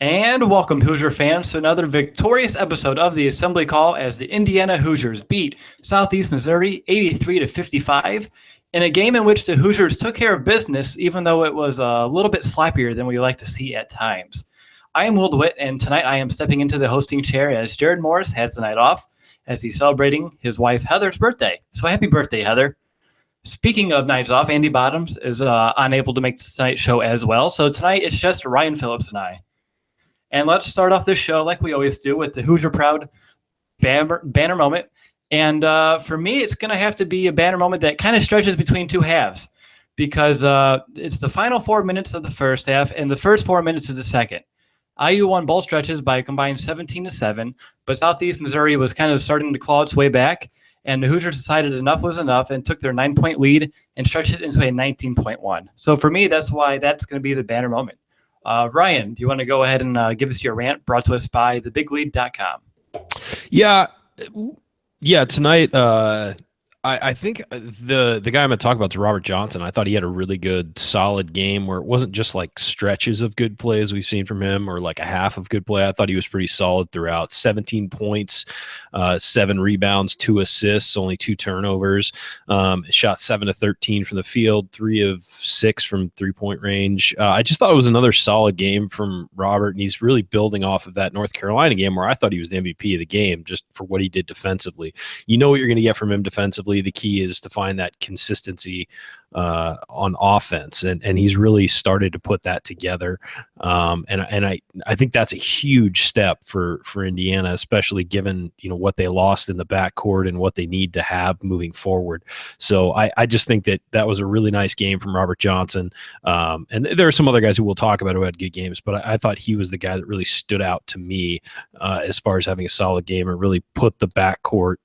And welcome, Hoosier fans, to another victorious episode of the Assembly Call as the Indiana Hoosiers beat Southeast Missouri 83 to 55 in a game in which the Hoosiers took care of business, even though it was a little bit sloppier than we like to see at times. I am Will DeWitt, and tonight I am stepping into the hosting chair as Jared Morris has the night off as he's celebrating his wife Heather's birthday. So happy birthday, Heather. Speaking of nights off, Andy Bottoms is unable to make tonight's show as well. So tonight it's just Ryan Phillips and I. And let's start off this show like we always do with the Hoosier Proud banner moment. And for me, it's going to have to be a banner moment that kind of stretches between two halves because it's the final 4 minutes of the first half and the first 4 minutes of the second. IU won both stretches by a combined 17-7, but Southeast Missouri was kind of starting to claw its way back, and the Hoosiers decided enough was enough and took their 9-point lead and stretched it into a 19.1. So for me, that's why that's going to be the banner moment. Ryan, do you want to go ahead and give us your rant brought to us by thebiglead.com? Yeah. Tonight, I think the guy I'm going to talk about is Robert Johnson. I thought he had a really good, solid game where it wasn't just like stretches of good plays we've seen from him or like a half of good play. I thought he was pretty solid throughout. 17 points, 7 rebounds, 2 assists, only 2 turnovers. Shot 7 of 13 from the field, 3 of 6 from 3-point range. I just thought it was another solid game from Robert, and he's really building off of that North Carolina game where I thought he was the MVP of the game just for what he did defensively. You know what you're going to get from him defensively. The key is to find that consistency on offense, and he's really started to put that together. And I think that's a huge step for Indiana, especially given what they lost in the backcourt and what they need to have moving forward. So I just think that was a really nice game from Robert Johnson. And there are some other guys who we'll talk about who had good games, but I thought he was the guy that really stood out to me as far as having a solid game and really put the backcourt,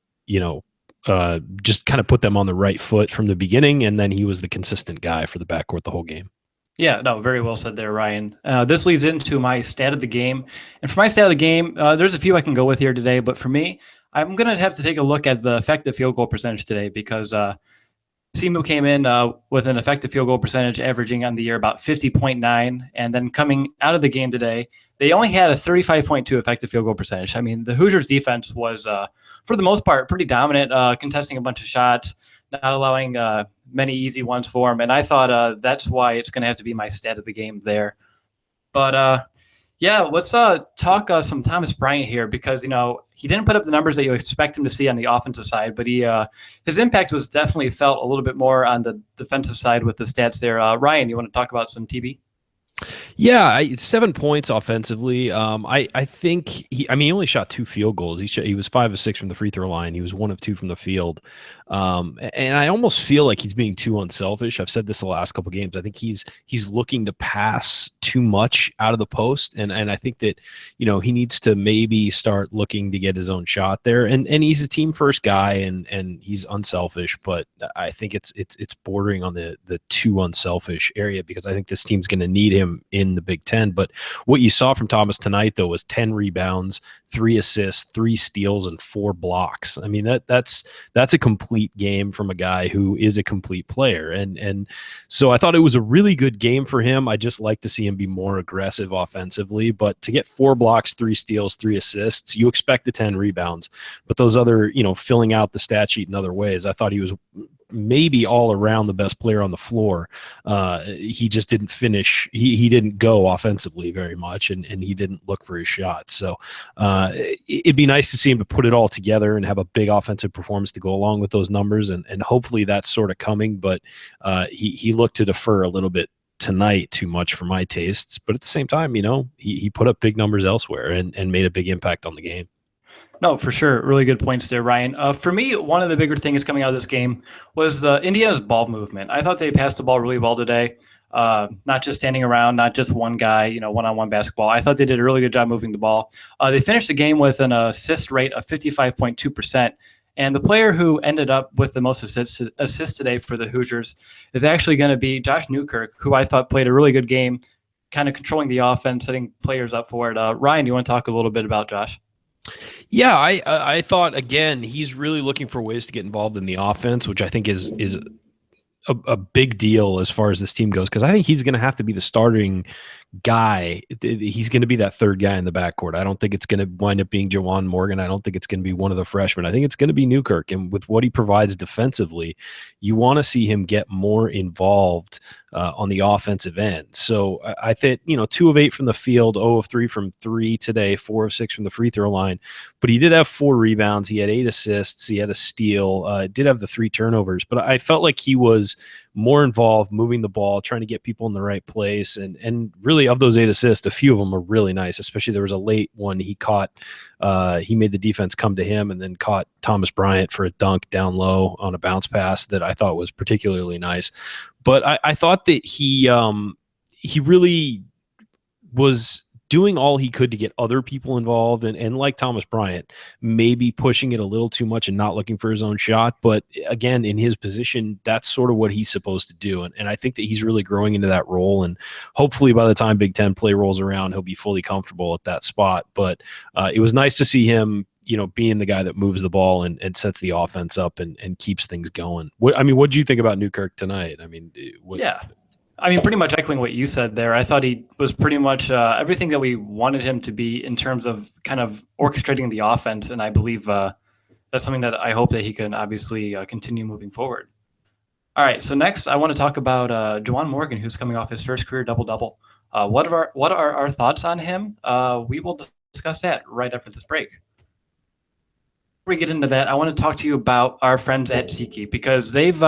just kind of put them on the right foot from the beginning, and then he was the consistent guy for the backcourt the whole game. Yeah, no, very well said there, Ryan. This leads into my stat of the game. And for my stat of the game, there's a few I can go with here today, but for me, I'm going to have to take a look at the effective field goal percentage today because SEMO came in with an effective field goal percentage averaging on the year about 50.9, and then coming out of the game today, they only had a 35.2 effective field goal percentage. I mean, the Hoosiers defense was, for the most part, pretty dominant, contesting a bunch of shots, not allowing many easy ones for them. And I thought that's why it's going to have to be my stat of the game there. But yeah, let's talk some Thomas Bryant here because, he didn't put up the numbers that you expect him to see on the offensive side, but his impact was definitely felt a little bit more on the defensive side with the stats there. Ryan, you want to talk about some TB? Yeah, 7 points offensively. I think he only shot 2 field goals. He was 5 of 6 from the free throw line. He was 1 of 2 from the field. And I almost feel like he's being too unselfish. I've said this the last couple of games. I think he's looking to pass too much out of the post, and I think that he needs to maybe start looking to get his own shot there. And he's a team first guy, and he's unselfish, but I think it's bordering on the too unselfish area because I think this team's going to need him in the Big Ten. But what you saw from Thomas tonight, though, was 10 rebounds, 3 assists, 3 steals, and 4 blocks. I mean, that's a complete game from a guy who is a complete player. And so I thought it was a really good game for him. I just like to see him be more aggressive offensively. But to get 4 blocks, 3 steals, 3 assists, you expect the 10 rebounds. But those other, filling out the stat sheet in other ways, I thought he was maybe all around the best player on the floor. He just didn't finish. He didn't go offensively very much, and he didn't look for his shot. So it'd be nice to see him to put it all together and have a big offensive performance to go along with those numbers. And hopefully that's sort of coming, but he looked to defer a little bit tonight too much for my tastes. But at the same time, he put up big numbers elsewhere and made a big impact on the game. No, for sure. Really good points there, Ryan. For me, one of the bigger things coming out of this game was the Indiana's ball movement. I thought they passed the ball really well today. Not just standing around, not just one guy, one-on-one basketball. I thought they did a really good job moving the ball. They finished the game with an assist rate of 55.2%. And the player who ended up with the most assists today for the Hoosiers is actually going to be Josh Newkirk, who I thought played a really good game, kind of controlling the offense, setting players up for it. Ryan, you want to talk a little bit about Josh? Yeah, I thought, again, he's really looking for ways to get involved in the offense, which I think is a big deal as far as this team goes, because I think he's going to have to be the starting guy. He's going to be that third guy in the backcourt. I don't think it's going to wind up being Juwan Morgan. I don't think it's going to be one of the freshmen. I think it's going to be Newkirk. And with what he provides defensively, you want to see him get more involved on the offensive end. So I think, 2 of 8 from the field, 0 of 3 from 3 today, 4 of 6 from the free throw line. But he did have 4 rebounds. He had 8 assists. He had a steal. Did have the 3 turnovers. But I felt like he was more involved, moving the ball, trying to get people in the right place. And really, of those 8 assists, a few of them are really nice, especially there was a late one he caught. He made the defense come to him and then caught Thomas Bryant for a dunk down low on a bounce pass that I thought was particularly nice. But I thought that he really was doing all he could to get other people involved and like Thomas Bryant, maybe pushing it a little too much and not looking for his own shot. But again, in his position, that's sort of what he's supposed to do. And I think that he's really growing into that role. And hopefully by the time Big Ten play rolls around, he'll be fully comfortable at that spot. But it was nice to see him, being the guy that moves the ball and sets the offense up and keeps things going. What do you think about Newkirk tonight? Yeah. Pretty much echoing what you said there. I thought he was pretty much everything that we wanted him to be in terms of kind of orchestrating the offense, and I believe that's something that I hope that he can obviously continue moving forward. All right, so next I want to talk about Juwan Morgan, who's coming off his first career double-double. What are our thoughts on him? We will discuss that right after this break. Before we get into that, I want to talk to you about our friends at SeatGeek because they've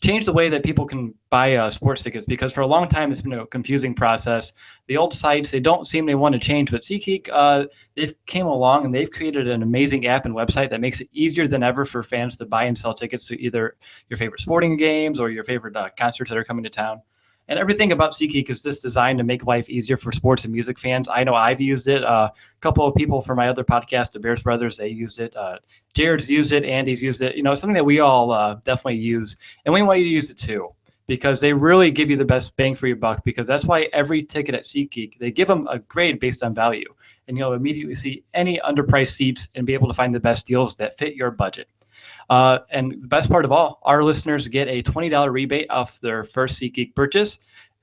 changed the way that people can buy sports tickets, because for a long time it's been a confusing process. The old sites, they don't seem they want to change, but SeatGeek, they've came along and they've created an amazing app and website that makes it easier than ever for fans to buy and sell tickets to either your favorite sporting games or your favorite concerts that are coming to town. And everything about SeatGeek is just designed to make life easier for sports and music fans. I know I've used it. A couple of people from my other podcast, the Bears Brothers, they used it. Jared's used it. Andy's used it. Something that we all definitely use. And we want you to use it too, because they really give you the best bang for your buck, because that's why every ticket at SeatGeek, they give them a grade based on value. And you'll immediately see any underpriced seats and be able to find the best deals that fit your budget. And the best part of all, our listeners get a $20 rebate off their first SeatGeek purchase.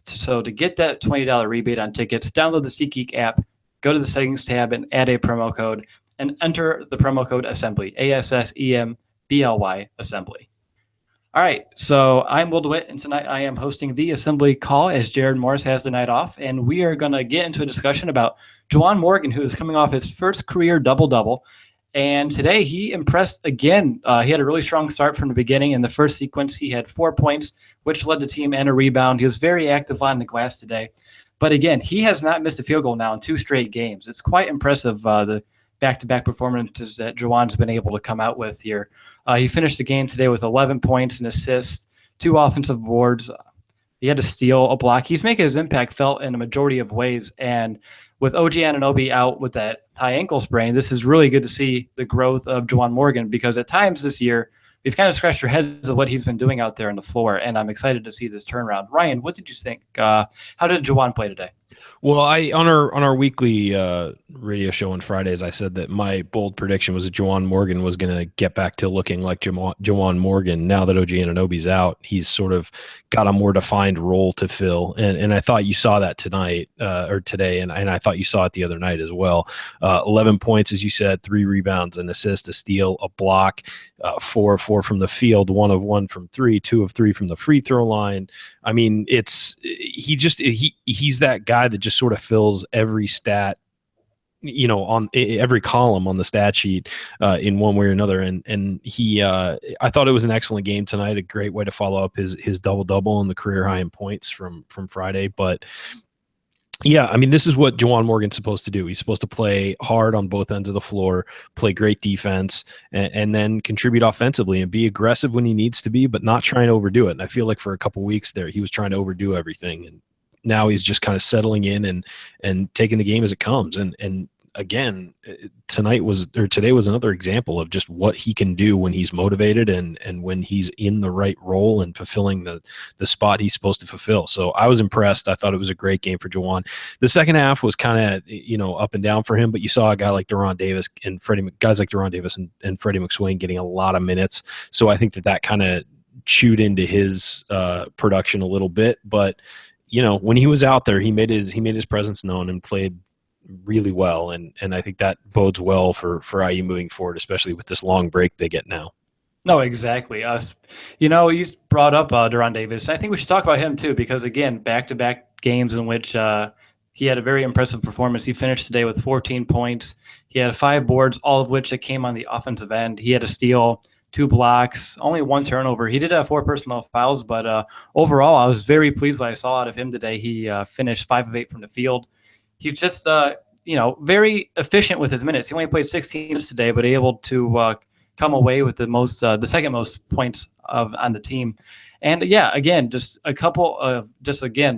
So to get that $20 rebate on tickets, download the SeatGeek app, go to the settings tab and add a promo code and enter the promo code assembly, ASSEMBLY assembly. All right, so I'm Will DeWitt, and tonight I am hosting the assembly call as Jared Morris has the night off, and we are going to get into a discussion about Juwan Morgan, who is coming off his first career double-double. And today he impressed again. He had a really strong start from the beginning. In the first sequence, he had 4 points, which led the team and a rebound. He was very active on the glass today. But again, he has not missed a field goal now in 2 straight games. It's quite impressive, the back-to-back performances that Juwan's been able to come out with here. He finished the game today with 11 points, an assist, 2 offensive boards. He had a steal, a block. He's making his impact felt in a majority of ways. And with OG Anunoby out with that high ankle sprain, this is really good to see the growth of Juwan Morgan, because at times this year, we've kind of scratched our heads of what he's been doing out there on the floor, and I'm excited to see this turnaround. Ryan, what did you think? How did Juwan play today? Well, on our weekly radio show on Fridays, I said that my bold prediction was that Juwan Morgan was going to get back to looking like Juwan Morgan. Now that OG Anunoby's out, he's sort of got a more defined role to fill, and I thought you saw that tonight or today, and I thought you saw it the other night as well. 11 points, as you said, 3 rebounds, an assist, a steal, a block, 4 of 4 from the field, 1 of 1 from 3, 2 of 3 from the free throw line. I mean, he's that guy that just sort of fills every stat, on every column on the stat sheet in one way or another. And he, I thought it was an excellent game tonight, a great way to follow up his double-double and the career high in points from Friday. But yeah, I mean, this is what Juwan Morgan's supposed to do. He's supposed to play hard on both ends of the floor, play great defense, and then contribute offensively and be aggressive when he needs to be, but not trying to overdo it. And I feel like for a couple weeks there, he was trying to overdo everything. And now he's just kind of settling in and taking the game as it comes. And again, today was another example of just what he can do when he's motivated and when he's in the right role and fulfilling the spot he's supposed to fulfill. So I was impressed. I thought it was a great game for Juwan. The second half was kind of, up and down for him, but you saw a guy like Deron Davis and guys like Deron Davis and Freddie McSwain getting a lot of minutes. So I think that kind of chewed into his production a little bit, but when he was out there, he made his presence known and played really well, and I think that bodes well for IU moving forward, especially with this long break they get now. No, exactly. You brought up Deron Davis. I think we should talk about him too, because again, back-to-back games in which he had a very impressive performance. He finished today with 14 points. He had 5 boards, all of which that came on the offensive end. He had a steal, 2 blocks, only 1 turnover. He did have 4 personal fouls, but overall, I was very pleased what I saw out of him today. He finished 5 of 8 from the field. He just, very efficient with his minutes. He only played 16 minutes today, but able to come away with the second most points on the team. And yeah, again, just a couple of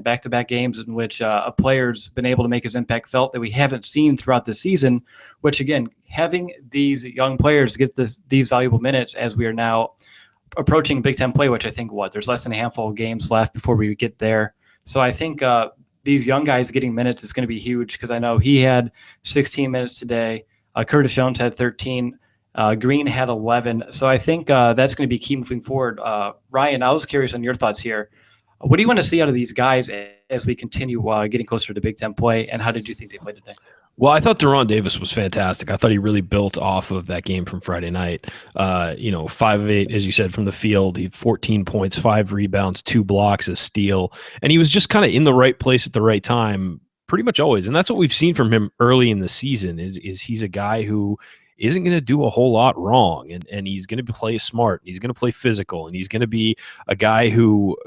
back-to-back games in which a player's been able to make his impact felt that we haven't seen throughout the season. Which again, having these young players get these valuable minutes as we are now approaching Big Ten play, which I think there's less than a handful of games left before we get there. So I think these young guys getting minutes is going to be huge, because I know he had 16 minutes today. Curtis Jones had 13. Green had 11. So I think that's going to be key moving forward. Ryan, I was curious on your thoughts here. What do you want to see out of these guys as we continue getting closer to Big Ten play, and how did you think they played today? Well, I thought Deron Davis was fantastic. I thought he really built off of that game from Friday night. 5 of 8, as you said, from the field. He had 14 points, 5 rebounds, 2 blocks, a steal. And he was just kind of in the right place at the right time pretty much always. And that's what we've seen from him early in the season is he's a guy who isn't going to do a whole lot wrong. And he's going to play smart. He's going to play physical. And he's going to be a guy who,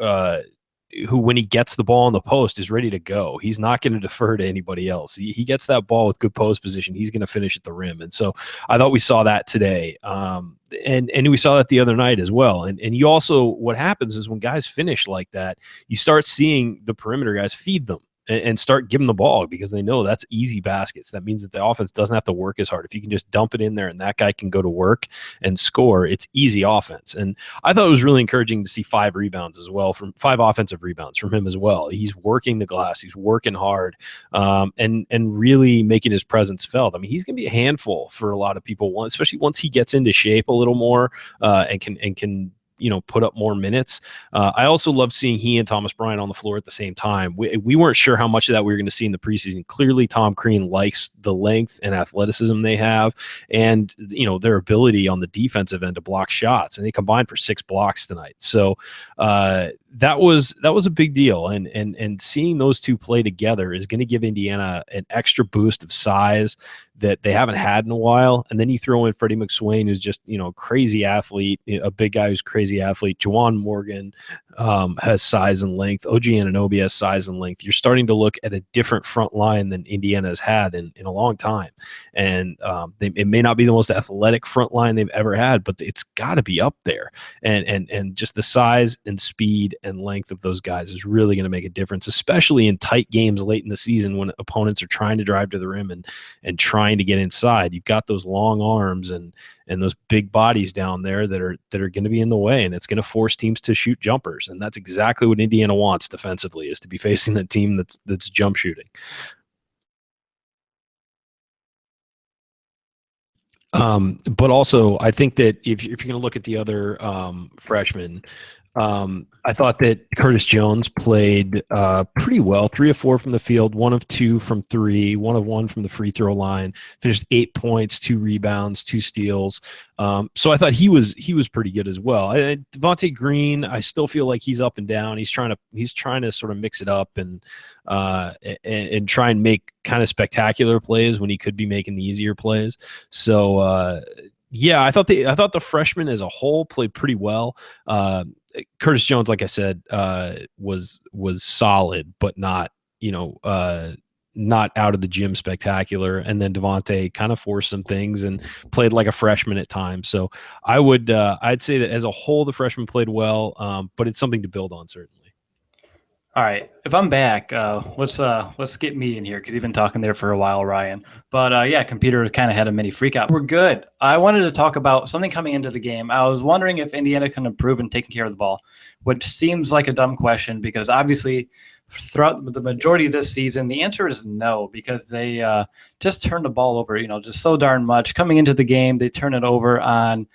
when he gets the ball in the post, is ready to go. He's not going to defer to anybody else. He gets that ball with good post position, he's going to finish at the rim. And so I thought we saw that today. And we saw that the other night as well. And you also, what happens is when guys finish like that, you start seeing the perimeter guys feed them and start giving the ball, because they know that's easy baskets. That means that the offense doesn't have to work as hard. If you can just dump it in there and that guy can go to work and score, it's easy offense. And I thought it was really encouraging to see 5 rebounds as well, from 5 offensive rebounds from him as well. He's working the glass, he's working hard, and really making his presence felt. I mean, he's going to be a handful for a lot of people, especially once he gets into shape a little more and can put up more minutes. I also love seeing he and Thomas Bryant on the floor at the same time. We weren't sure how much of that we were going to see in the preseason. Clearly, Tom Crean likes the length and athleticism they have, and their ability on the defensive end to block shots. And they combined for 6 blocks tonight. So that was a big deal. And seeing those two play together is going to give Indiana an extra boost of size that they haven't had in a while. And then you throw in Freddie McSwain, who's just, crazy athlete, a big guy who's crazy athlete. Juwan Morgan has size and length. OG Anunoby has size and length. You're starting to look at a different front line than Indiana has had in a long time. And it may not be the most athletic front line they've ever had, but it's got to be up there. And just the size and speed and length of those guys is really going to make a difference, especially in tight games late in the season when opponents are trying to drive to the rim and trying to get inside. You've got those long arms and those big bodies down there that are going to be in the way, and it's going to force teams to shoot jumpers. And that's exactly what Indiana wants defensively, is to be facing a team that's jump shooting. But also, I think that if you're going to look at the other freshmen, I thought that Curtis Jones played pretty well. 3 of 4 from the field, 1 of 2 from 3, 1 of 1 from the free throw line. Finished 8 points, 2 rebounds, 2 steals. So I thought he was pretty good as well. Devontae Green, I still feel like he's up and down. He's trying to sort of mix it up and try and make kind of spectacular plays when he could be making the easier plays. So yeah, I thought the freshmen as a whole played pretty well. Curtis Jones, like I said, was solid, but not not out of the gym spectacular. And then Devontae kind of forced some things and played like a freshman at times. So I'd say that as a whole, the freshmen played well, but it's something to build on, certainly. All right, if I'm back, let's get me in here, because you've been talking there for a while, Ryan. But yeah, computer kind of had a mini freak out. We're good. I wanted to talk about something coming into the game. I was wondering if Indiana can improve in taking care of the ball, which seems like a dumb question, because obviously throughout the majority of this season, the answer is no, because they just turn the ball over, just so darn much. Coming into the game, they turn it over on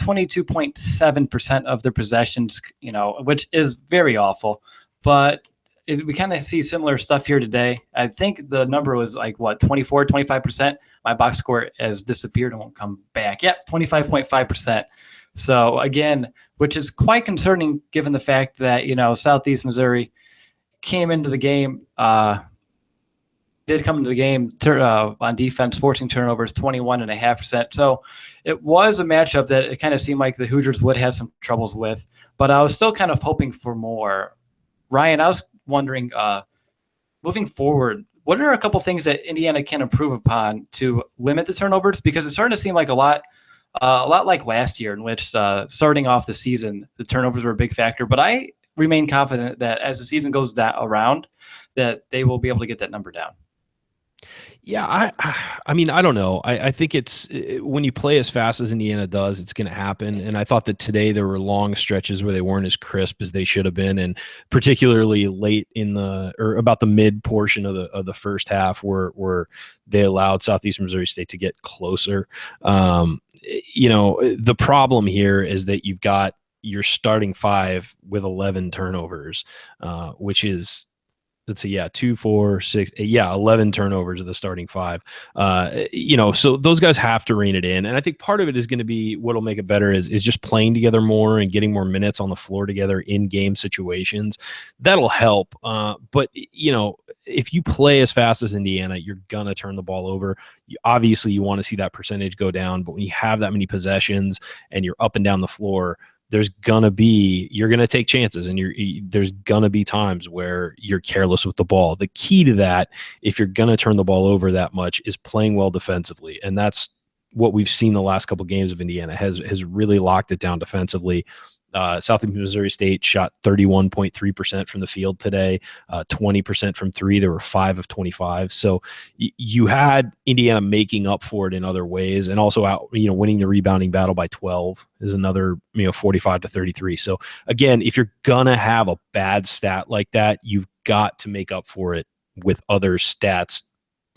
22.7% of their possessions, which is very awful. But we kind of see similar stuff here today. I think the number was like, 24, 25%. My box score has disappeared and won't come back. Yep, 25.5%. So again, which is quite concerning given the fact that, Southeast Missouri came into the game, did come into the game on defense, forcing turnovers, 21.5%. So it was a matchup that it kind of seemed like the Hoosiers would have some troubles with, but I was still kind of hoping for more. Ryan, I was wondering, moving forward, what are a couple things that Indiana can improve upon to limit the turnovers? Because it's starting to seem like a lot like last year, in which starting off the season, the turnovers were a big factor. But I remain confident that as the season goes around, that they will be able to get that number down. Yeah, I mean, I don't know. I think when you play as fast as Indiana does, it's going to happen. And I thought that today there were long stretches where they weren't as crisp as they should have been, and particularly late or about the mid portion of the first half, where they allowed Southeast Missouri State to get closer. The problem here is that you've got your starting five with 11 turnovers, which is, let's see, 2, 4, 6, 8, 11 turnovers of the starting five. So those guys have to rein it in. And I think part of it is going to be, what'll make it better is just playing together more and getting more minutes on the floor together in game situations. That'll help. But if you play as fast as Indiana, you're going to turn the ball over. Obviously you want to see that percentage go down, but when you have that many possessions and you're up and down the floor, you're going to take chances, and there's going to be times where you're careless with the ball. The key to that, if you're going to turn the ball over that much, is playing well defensively. And that's what we've seen the last couple of games of Indiana has really locked it down defensively. Southeast Missouri State shot 31.3% from the field today, 20% from three. There were 5 of 25. So you had Indiana making up for it in other ways, and also winning the rebounding battle by 12 is another 45-33. So again, if you're gonna have a bad stat like that, you've got to make up for it with other stats,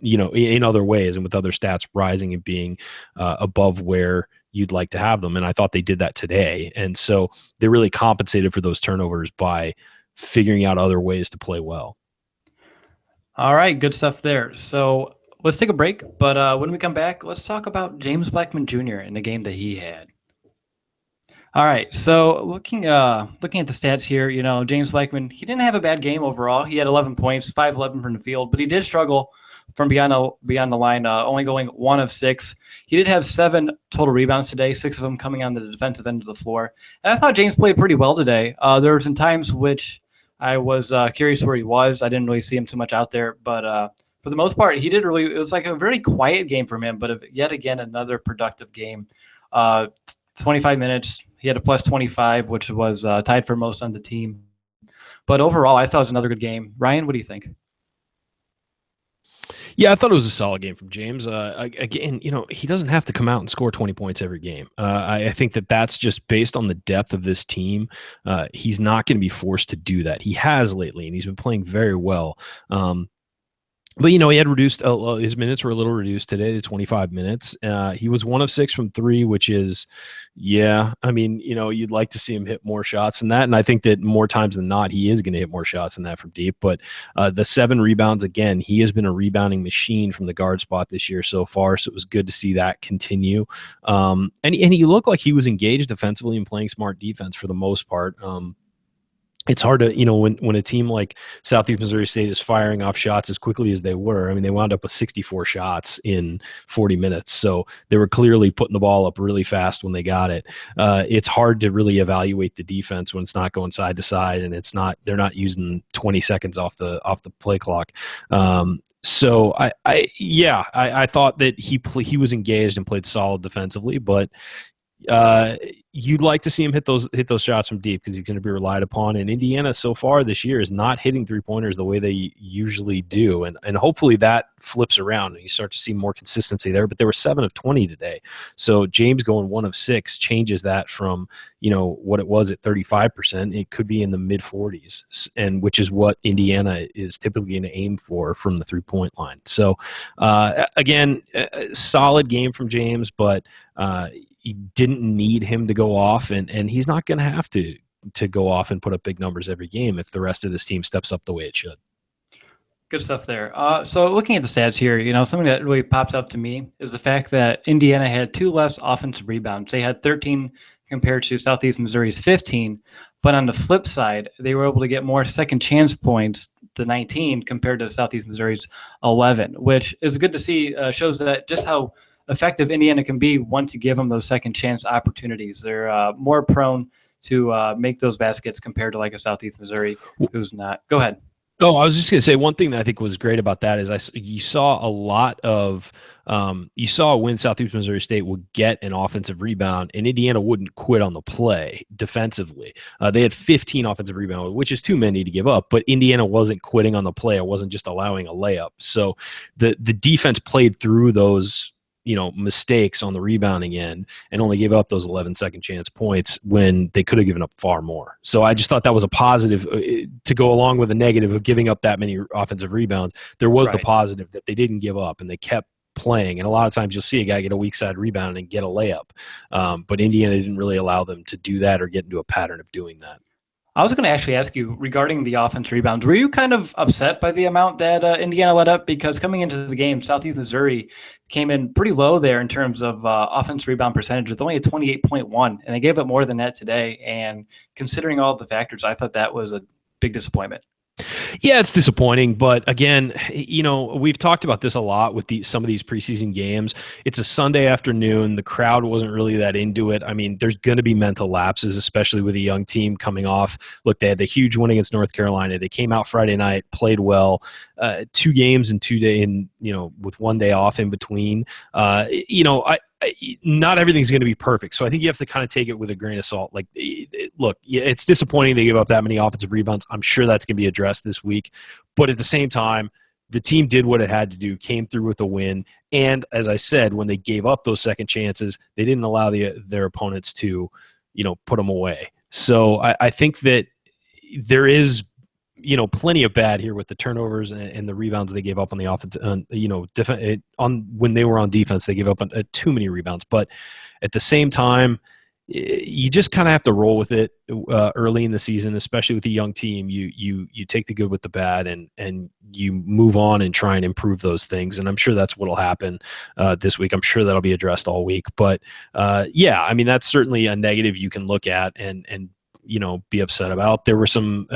in other ways, and with other stats rising and being above where you'd like to have them. And I thought they did that today. And so they really compensated for those turnovers by figuring out other ways to play well. All right, good stuff there. So let's take a break. But when we come back, let's talk about James Blackman Jr. and the game that he had. All right, so looking at the stats here, James Blackman, he didn't have a bad game overall. He had 11 points, 5-11 from the field, but he did struggle from beyond the line, only going 1 of 6. He did have 7 total rebounds today, 6 of them coming on the defensive end of the floor. And I thought James played pretty well today. There were some times which I was curious where he was. I didn't really see him too much out there, but for the most part, it was like a very quiet game from him, but yet again, another productive game. 25 minutes. He had a plus 25, which was tied for most on the team. But overall, I thought it was another good game. Ryan, what do you think? Yeah, I thought it was a solid game from James. Again, he doesn't have to come out and score 20 points every game. I think that's just based on the depth of this team. He's not going to be forced to do that. He has lately, and he's been playing very well. But, he had reduced his minutes were a little reduced today to 25 minutes. He was 1 of 6 from 3, which is, you'd like to see him hit more shots than that. And I think that more times than not, he is going to hit more shots than that from deep. But the 7 rebounds, again, he has been a rebounding machine from the guard spot this year so far. So it was good to see that continue. And he looked like he was engaged defensively and playing smart defense for the most part. It's hard to, when a team like Southeast Missouri State is firing off shots as quickly as they were. They wound up with 64 shots in 40 minutes. So they were clearly putting the ball up really fast when they got it. It's hard to really evaluate the defense when it's not going side to side, and they're not using 20 seconds off the play clock. So I thought that he was engaged and played solid defensively, but you'd like to see him hit those shots from deep because he's going to be relied upon. And Indiana so far this year is not hitting 3-pointers the way they usually do. And hopefully that flips around and you start to see more consistency there. But there were 7 of 20 today. So James going 1 of 6 changes that from, what it was at 35%. It could be in the mid 40s, and which is what Indiana is typically going to aim for from the 3-point line. So again, solid game from James, but you didn't need him to go off, and he's not going to have to to go off and put up big numbers every game if the rest of this team steps up the way it should. Good stuff there. So looking at the stats here, something that really pops up to me is the fact that Indiana had 2 less offensive rebounds. They had 13 compared to Southeast Missouri's 15. But on the flip side, they were able to get more second chance points, the 19, compared to Southeast Missouri's 11, which is good to see. Shows that just how effective Indiana can be once you give them those second chance opportunities. They're more prone to make those baskets compared to like a Southeast Missouri who's not. Go ahead. Oh, I was just going to say one thing that I think was great about that is you saw a lot of you saw when Southeast Missouri State would get an offensive rebound and Indiana wouldn't quit on the play defensively. They had 15 offensive rebounds, which is too many to give up, but Indiana wasn't quitting on the play. It wasn't just allowing a layup. So the defense played through those mistakes on the rebounding end and only gave up those 11 second chance points when they could have given up far more. So I just thought that was a positive to go along with the negative of giving up that many offensive rebounds. There was the positive that they didn't give up and they kept playing. And a lot of times you'll see a guy get a weak side rebound and get a layup. But Indiana didn't really allow them to do that or get into a pattern of doing that. I was going to actually ask you regarding the offense rebounds. Were you kind of upset by the amount that Indiana let up? Because coming into the game, Southeast Missouri came in pretty low there in terms of offense rebound percentage with only a 28.1, and they gave up more than that today. And considering all the factors, I thought that was a big disappointment. Yeah, it's disappointing, but again, we've talked about this a lot with some of these preseason games. It's a Sunday afternoon. The crowd wasn't really that into it. I mean, there's going to be mental lapses, especially with a young team coming off. Look, they had the huge win against North Carolina. They came out Friday night, played well. 2 games in 2 days, with 1 day off in between. Not everything's going to be perfect. So I think you have to kind of take it with a grain of salt. Like, look, it's disappointing they give up that many offensive rebounds. I'm sure that's going to be addressed this week. But at the same time, the team did what it had to do, came through with a win. And as I said, when they gave up those second chances, they didn't allow their opponents to, put them away. So I think that there is plenty of bad here with the turnovers and the rebounds they gave up on the offense. When they were on defense, they gave up too many rebounds. But at the same time, you just kind of have to roll with it early in the season, especially with a young team. You take the good with the bad, and you move on and try and improve those things. And I'm sure that's what'll happen this week. I'm sure that'll be addressed all week. But yeah, I mean, that's certainly a negative you can look at and be upset about. There were some.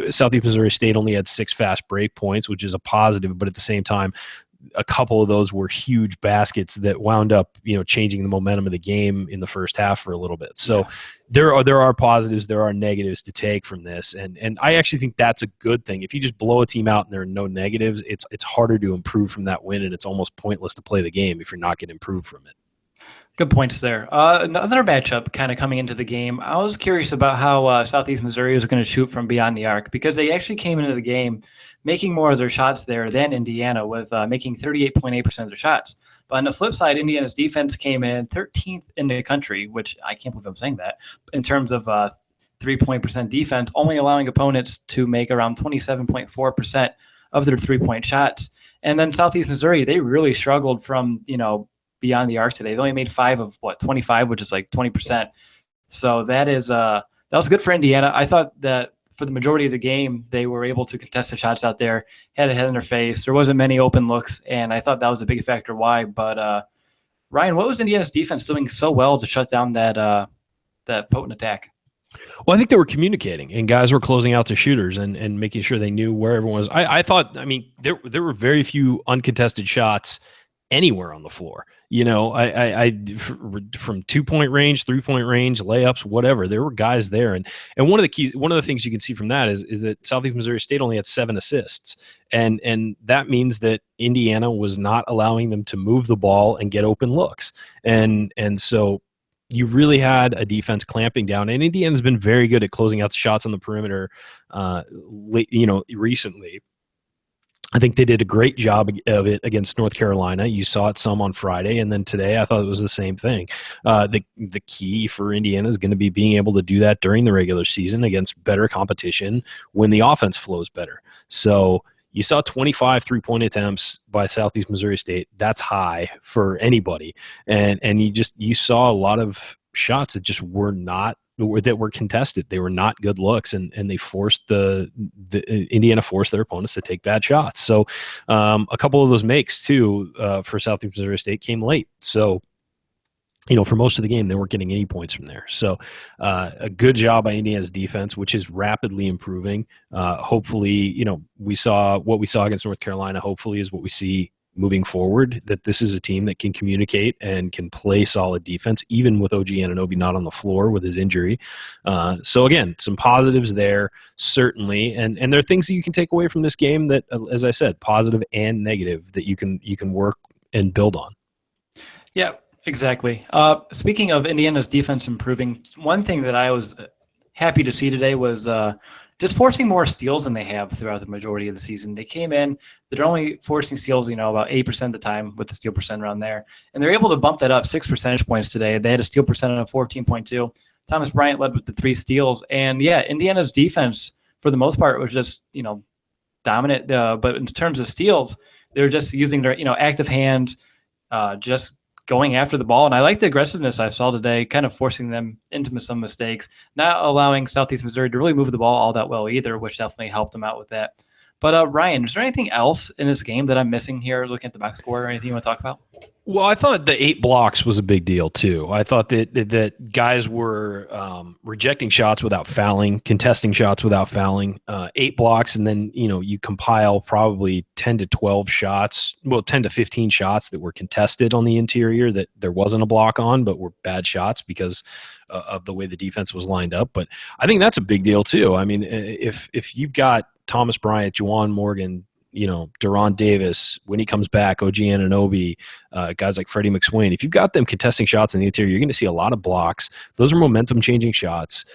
Southeast Missouri State only had 6 fast break points, which is a positive, but at the same time, a couple of those were huge baskets that wound up, changing the momentum of the game in the first half for a little bit. So there are positives, there are negatives to take from this, and I actually think that's a good thing. If you just blow a team out and there are no negatives, it's harder to improve from that win, and it's almost pointless to play the game if you're not going to improve from it. Good points there. Another matchup kind of coming into the game. I was curious about how Southeast Missouri was going to shoot from beyond the arc, because they actually came into the game making more of their shots there than Indiana, with making 38.8% of their shots. But on the flip side, Indiana's defense came in 13th in the country, which I can't believe I'm saying that, in terms of 3-point percent defense, only allowing opponents to make around 27.4% of their 3-point shots. And then Southeast Missouri, they really struggled from, beyond the arc today. They only made 5 of 25, which is like 20%. So that was good for Indiana. I thought that for the majority of the game, they were able to contest the shots out there, had a head in their face. There wasn't many open looks, and I thought that was a big factor why. But Ryan, what was Indiana's defense doing so well to shut down that potent attack? Well, I think they were communicating, and guys were closing out to shooters and making sure they knew where everyone was. I thought, there were very few uncontested shots anywhere on the floor. I from 2-point range, 3-point range, layups, whatever, there were guys there. And one of the things you can see from that is that Southeast Missouri State only had 7 assists. And that means that Indiana was not allowing them to move the ball and get open looks. And so you really had a defense clamping down, and Indiana's been very good at closing out the shots on the perimeter, recently. I think they did a great job of it against North Carolina. You saw it some on Friday, and then today I thought it was the same thing. The key for Indiana is going to be being able to do that during the regular season against better competition when the offense flows better. So you saw 25 3-point attempts by Southeast Missouri State. That's high for anybody. And you saw a lot of shots that just were not that were contested. They were not good looks, and they forced the Indiana forced their opponents to take bad shots. So a couple of those makes too for Southeast Missouri State came late. So for most of the game, they weren't getting any points from there. So a good job by Indiana's defense, which is rapidly improving. Hopefully, we saw what we saw against North Carolina, hopefully is what we see moving forward, that this is a team that can communicate and can play solid defense, even with OG Anunoby not on the floor with his injury. So again, some positives there, certainly. And there are things that you can take away from this game that, as I said, positive and negative, that you can work and build on. Yeah. Exactly. Speaking of Indiana's defense improving, one thing that I was happy to see today was just forcing more steals than they have throughout the majority of the season. They came in, they're only forcing steals, about 8% of the time with the steal percent around there. And they're able to bump that up 6 percentage points today. They had a steal percent of 14.2. Thomas Bryant led with the 3 steals. And yeah, Indiana's defense, for the most part, was just, dominant. But in terms of steals, they're just using their, active hands, just going after the ball. And I like the aggressiveness I saw today, kind of forcing them into some mistakes, not allowing Southeast Missouri to really move the ball all that well either, which definitely helped them out with that. But Ryan, is there anything else in this game that I'm missing here, looking at the box score, or anything you want to talk about? Well, I thought the 8 blocks was a big deal too. I thought that guys were rejecting shots without fouling, contesting shots without fouling. 8 blocks, and then you compile probably 10 to 12 shots, 10 to 15 shots that were contested on the interior that there wasn't a block on, but were bad shots because of the way the defense was lined up. But I think that's a big deal too. I mean, if you've got Thomas Bryant, Juwan Morgan, Deron Davis, when he comes back, OG Anunoby, guys like Freddie McSwain, if you've got them contesting shots in the interior, you're going to see a lot of blocks. Those are momentum-changing shots.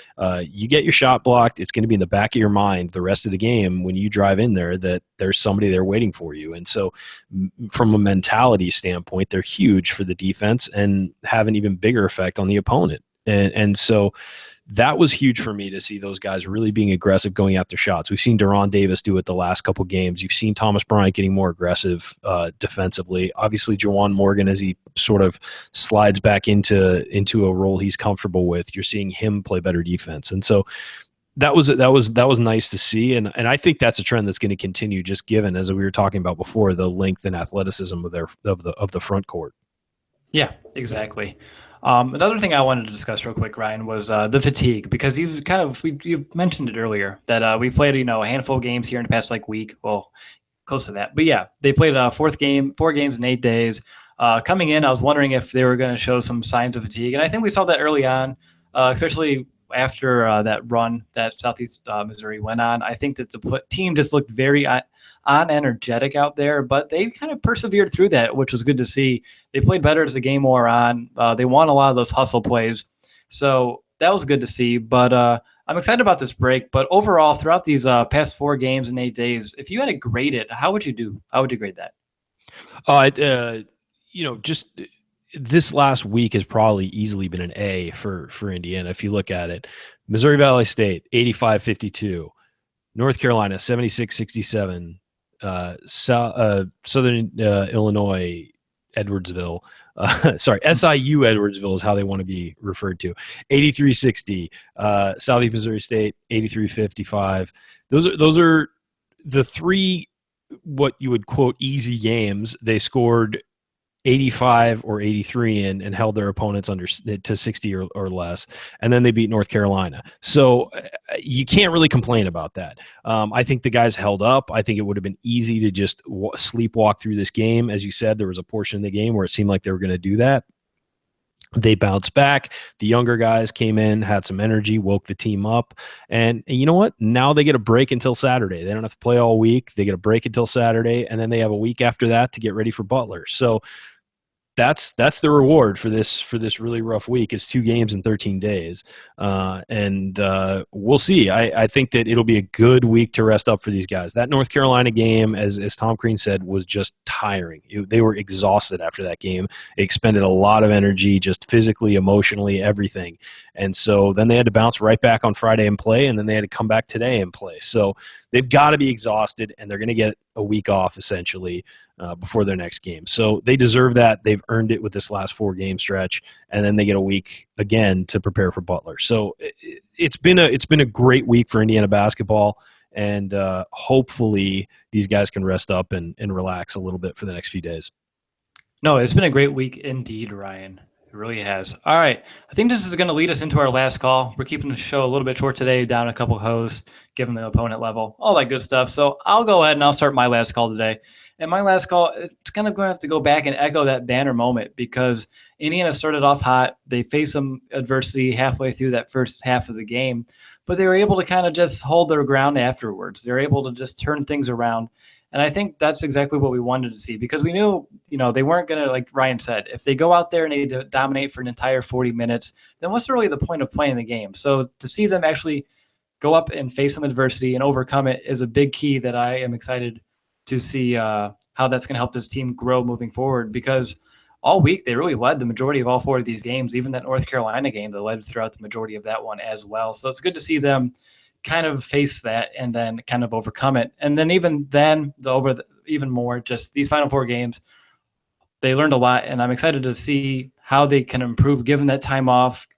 You get your shot blocked, it's going to be in the back of your mind the rest of the game when you drive in there that there's somebody there waiting for you. And so from a mentality standpoint, they're huge for the defense and have an even bigger effect on the opponent. And so that was huge for me to see those guys really being aggressive going after shots. We've seen Deron Davis do it the last couple games. You've seen Thomas Bryant getting more aggressive defensively. Obviously, Juwan Morgan, as he sort of slides back into a role he's comfortable with, you're seeing him play better defense. And so that was nice to see. And I think that's a trend that's going to continue, just given, as we were talking about before, the length and athleticism of the front court. Yeah, exactly. Another thing I wanted to discuss real quick, Ryan, was the fatigue, because you've mentioned it earlier that we played a handful of games here in the past week, well, close to that. But yeah, they played 4 games in 8 days. Coming in, I was wondering if they were going to show some signs of fatigue, and I think we saw that early on, especially after that run that Southeast Missouri went on. I think that the team just looked very unenergetic out there, but they kind of persevered through that, which was good to see. They played better as the game wore on. They won a lot of those hustle plays, so that was good to see. But I'm excited about this break. But overall, throughout these past 4 games in 8 days, if you had to grade it, how would you do? How would you grade that? Just this last week has probably easily been an A for Indiana. If you look at it, Missouri Valley State, 85-52, North Carolina, 76-67, Southern Illinois, Edwardsville, SIU Edwardsville is how they want to be referred to, 83-60, Southeast Missouri State, 83-55. Those are the 3 what you would quote easy games. They scored 85 or 83 and held their opponents under to 60 or less, and then they beat North Carolina. So you can't really complain about that. I think the guys held up. I think it would have been easy to just sleepwalk through this game. As you said, there was a portion of the game where it seemed like they were going to do that. They bounced back. The younger guys came in, had some energy, woke the team up. And you know what? Now they get a break until Saturday. They don't have to play all week. They get a break until Saturday, and then they have a week after that to get ready for Butler. So that's the reward for this really rough week, is 2 games in 13 days. And we'll see. I think that it'll be a good week to rest up for these guys. That North Carolina game, as Tom Crean said, was just tiring. They were exhausted after that game. It expended a lot of energy, just physically, emotionally, everything. And so then they had to bounce right back on Friday and play, and then they had to come back today and play. So they've got to be exhausted, and they're going to get a week off essentially before their next game. So they deserve that. They've earned it with this last 4-game stretch, and then they get a week again to prepare for Butler. So it's been a great week for Indiana basketball, and hopefully these guys can rest up and relax a little bit for the next few days. No, it's been a great week indeed, Ryan. It really has. All right. I think this is going to lead us into our last call. We're keeping the show a little bit short today, down a couple hosts, given the opponent level, all that good stuff. So I'll go ahead and I'll start my last call today. And my last call, it's kind of going to have to go back and echo that banner moment because Indiana started off hot. They faced some adversity halfway through that first half of the game, but they were able to kind of just hold their ground afterwards. They were able to just turn things around. And I think that's exactly what we wanted to see because we knew, they weren't going to, like Ryan said, if they go out there and they dominate for an entire 40 minutes, then what's really the point of playing the game? So to see them actually go up and face some adversity and overcome it is a big key that I am excited to see how that's going to help this team grow moving forward because all week they really led the majority of all 4 of these games, even that North Carolina game, they led throughout the majority of that one as well. So it's good to see them kind of face that and then kind of overcome it. And then even more, just these final 4 games, they learned a lot, and I'm excited to see how they can improve given that time off.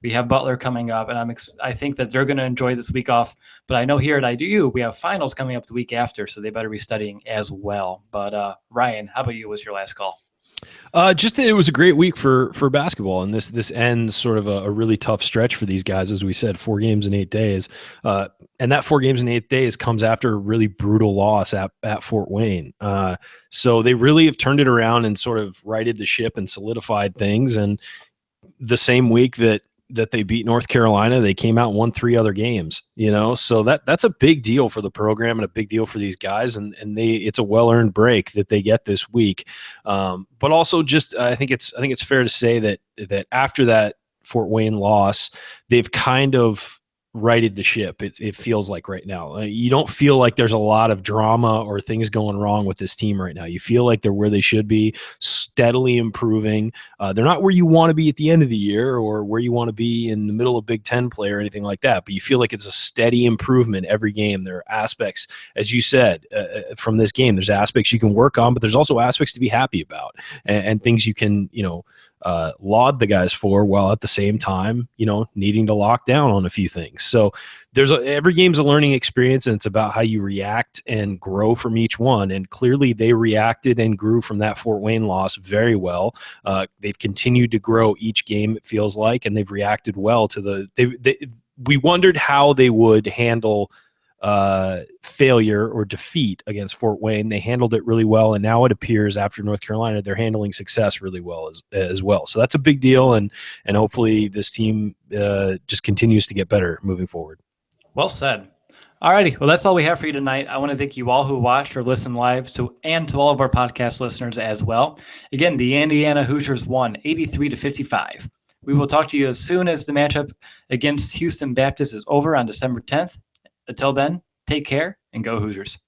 We have Butler coming up, and I think that they're going to enjoy this week off. But I know here at IDU, we have finals coming up the week after, so they better be studying as well. But Ryan, how about you? What's your last call? Just that it was a great week for basketball, and this ends sort of a really tough stretch for these guys, as we said, 4 games in 8 days, and that 4 games in 8 days comes after a really brutal loss at Fort Wayne. So they really have turned it around and sort of righted the ship and solidified things. And the same week that they beat North Carolina, they came out and won 3 other games, so that's a big deal for the program and a big deal for these guys. And it's a well-earned break that they get this week. But also just, I think it's fair to say that after that Fort Wayne loss, they've kind of righted the ship. It feels like right now. You don't feel like there's a lot of drama or things going wrong with this team right now. You feel like they're where they should be, steadily improving. They're not where you want to be at the end of the year or where you want to be in the middle of Big Ten play or anything like that, but you feel like it's a steady improvement every game. There are aspects, as you said, from this game, there's aspects you can work on, but there's also aspects to be happy about and things you can, laud the guys for, while at the same time, needing to lock down on a few things. So every game's a learning experience, and it's about how you react and grow from each one. And clearly they reacted and grew from that Fort Wayne loss very well. They've continued to grow each game, it feels like, and they've reacted well to we wondered how they would handle failure or defeat against Fort Wayne. They handled it really well, and now it appears after North Carolina they're handling success really well as well. So that's a big deal, and hopefully this team just continues to get better moving forward. Well said. Alrighty, well, that's all we have for you tonight. I want to thank you all who watched or listened live, and to all of our podcast listeners as well. Again, the Indiana Hoosiers won 83-55. We will talk to you as soon as the matchup against Houston Baptist is over on December 10th. Until then, take care and go Hoosiers.